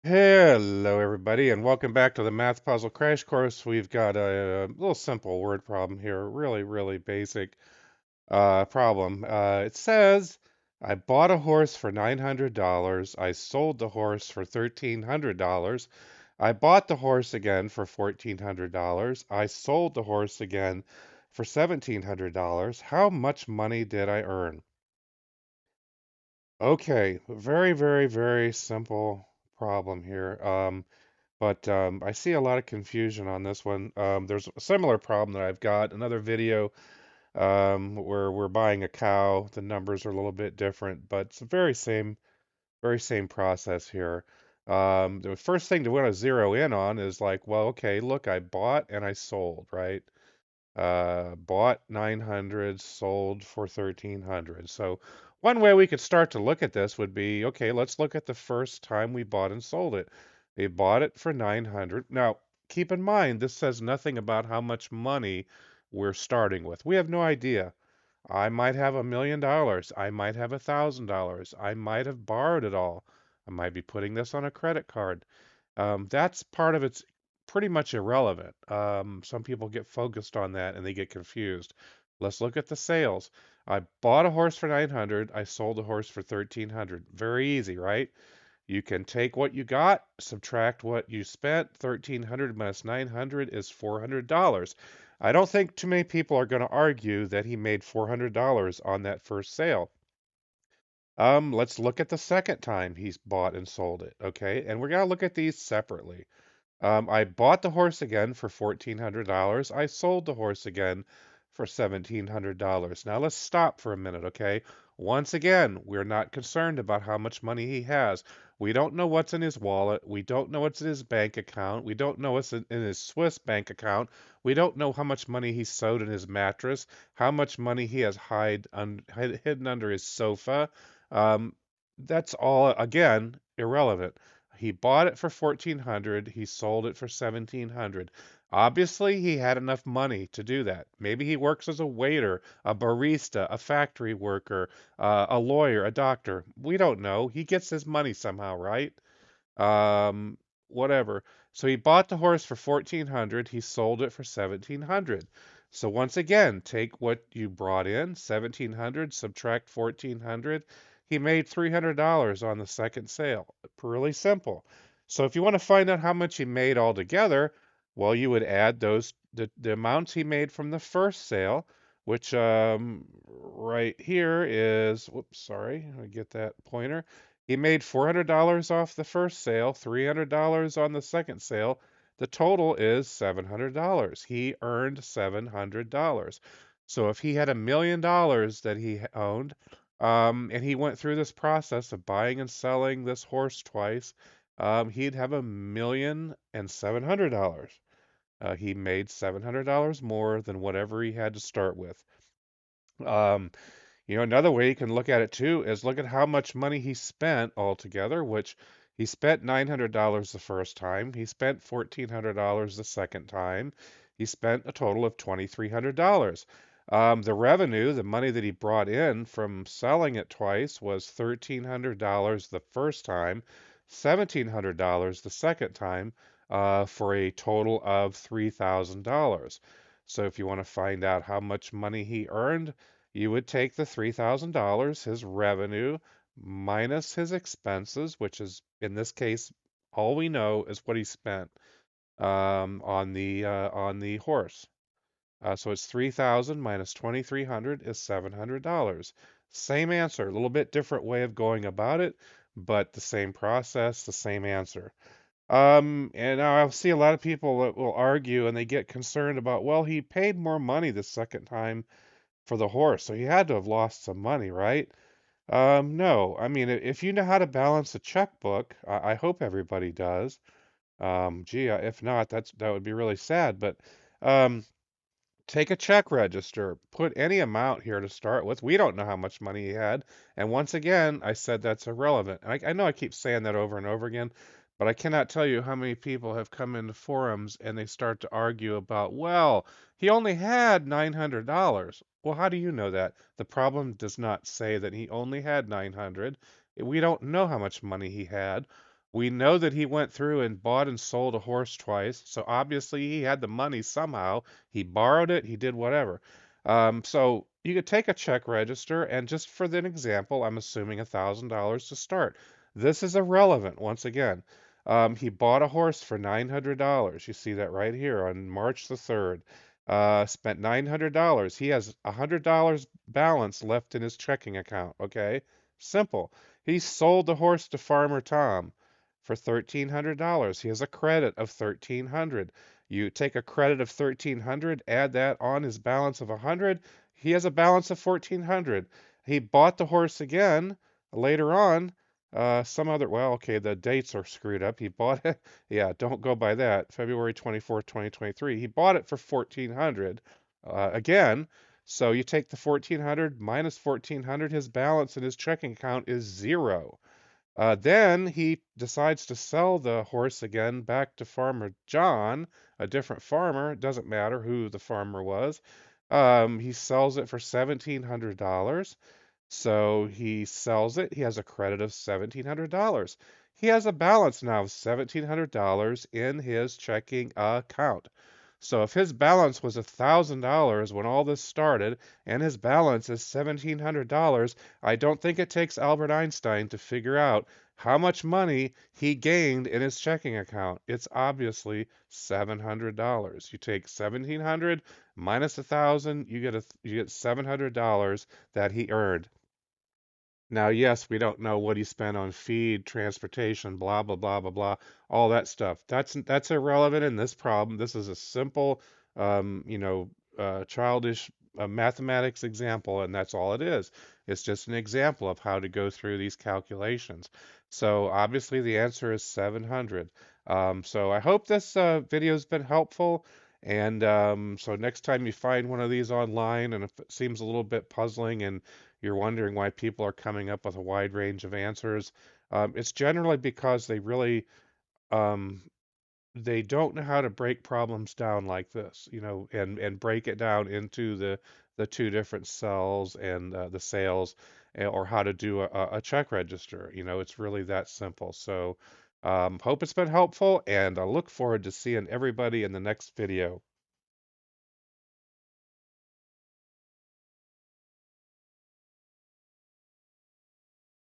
Hello, everybody, and welcome back to the Math Puzzle Crash Course. We've got a little simple word problem here, really, really basic problem. It says, I bought a horse for $900. I sold the horse for $1,300. I bought the horse again for $1,400. I sold the horse again for $1,700. How much money did I earn? Okay, very, very, very simple problem here. But I see a lot of confusion on this one. There's a similar problem that I've got, another video where we're buying a cow. The numbers are a little bit different, but it's the very same process here. The first thing to want to zero in on is like, well, okay, look, I bought and I sold, right? Bought 900, sold for 1,300. So one way we could start to look at this would be, okay, let's look at the first time we bought and sold it. They bought it for 900. Now, keep in mind, this says nothing about how much money we're starting with. We have no idea. I might have $1 million. I might have $1,000. I might have borrowed it all. I might be putting this on a credit card. That's part of it's pretty much irrelevant. Some people get focused on that and they get confused. Let's look at the sales. I bought a horse for 900. I sold a horse for 1,300. Very easy, right? You can take what you got, subtract what you spent. 1,300 minus 900 is $400. I don't think too many people are going to argue that he made $400 on that first sale. Let's look at the second time he's bought and sold it, okay? And we're gonna look at these separately. I bought the horse again for $1,400. I sold the horse again for $1,700. Now let's stop for a minute, okay? Once again, we're not concerned about how much money he has. We don't know what's in his wallet. We don't know what's in his bank account. We don't know what's in his Swiss bank account. We don't know how much money he sewed in his mattress, how much money he has hidden under his sofa. Um, that's all, again, irrelevant. He bought it for 1,400, he sold it for 1,700. Obviously, he had enough money to do that. Maybe he works as a waiter, a barista, a factory worker, a lawyer, a doctor. We don't know. He gets his money somehow, right? Um, Whatever. So he bought the horse for 1,400, he sold it for 1,700. So once again, take what you brought in, 1,700, subtract 1,400. He made $300 on the second sale. Really simple. So if you want to find out how much he made altogether, well, you would add the amounts he made from the first sale, which right here is, whoops, sorry, I get that pointer. He made $400 off the first sale, $300 on the second sale. The total is $700. He earned $700. So if he had $1 million that he owned, and he went through this process of buying and selling this horse twice, he'd have $1,700,000. He made $700 more than whatever he had to start with. Um, Another way you can look at it too is look at how much money he spent altogether, which he spent $900 the first time. He spent $1,400 the second time. He spent a total of $2,300. The revenue, the money that he brought in from selling it twice, was $1,300 the first time, $1,700 the second time, for a total of $3,000. So if you want to find out how much money he earned, you would take the $3,000, his revenue, minus his expenses, which is in this case, all we know is what he spent on the horse. So it's 3,000 minus 2,300 is $700. Same answer, a little bit different way of going about it, but the same process, the same answer. And now I see a lot of people that will argue and they get concerned about, well, he paid more money the second time for the horse, so he had to have lost some money, right? No. I mean, if you know how to balance a checkbook, I hope everybody does. If not, that would be really sad. But um, take a check register, put any amount here to start with. We don't know how much money he had, and once again, I said that's irrelevant. And I know I keep saying that over and over again, but I cannot tell you how many people have come into forums and they start to argue about, well, he only had $900. Well, how do you know that? The problem does not say that he only had 900. We don't know how much money he had. We know that he went through and bought and sold a horse twice, so obviously he had the money somehow. He borrowed it, he did whatever. So you could take a check register, and just for an example, I'm assuming $1,000 to start. This is irrelevant once again. He bought a horse for $900. You see that right here on March the 3rd. Spent $900. He has $100 balance left in his checking account, okay? Simple. He sold the horse to Farmer Tom for $1,300. He has a credit of $1,300. You take a credit of $1,300, add that on his balance of $100. He has a balance of $1,400. He bought the horse again later on. Well, okay, the dates are screwed up. He bought it. Yeah, don't go by that. February 24th, 2023. He bought it for $1,400 again. So you take the 1,400 minus 1,400, his balance in his checking account is zero. Then he decides to sell the horse again back to Farmer John, a different farmer. It doesn't matter who the farmer was. He sells it for $1,700. So he sells it. He has a credit of $1,700. He has a balance now of $1,700 in his checking account. So if his balance was $1,000 when all this started, and his balance is $1,700, I don't think it takes Albert Einstein to figure out how much money he gained in his checking account. It's obviously $700. You take 1,700 minus 1,000, you get $700 that he earned. Now, yes, we don't know what he spent on feed, transportation, blah blah blah blah blah, all that stuff. That's irrelevant in this problem. This is a simple, childish mathematics example, and that's all it is. It's just an example of how to go through these calculations. So obviously the answer is 700. So I hope this video's been helpful. And so next time you find one of these online, and if it seems a little bit puzzling and you're wondering why people are coming up with a wide range of answers, it's generally because um, they don't know how to break problems down like this, and break it down into the two different cells and the sales, or how to do a check register. It's really that simple. So hope it's been helpful, and I look forward to seeing everybody in the next video.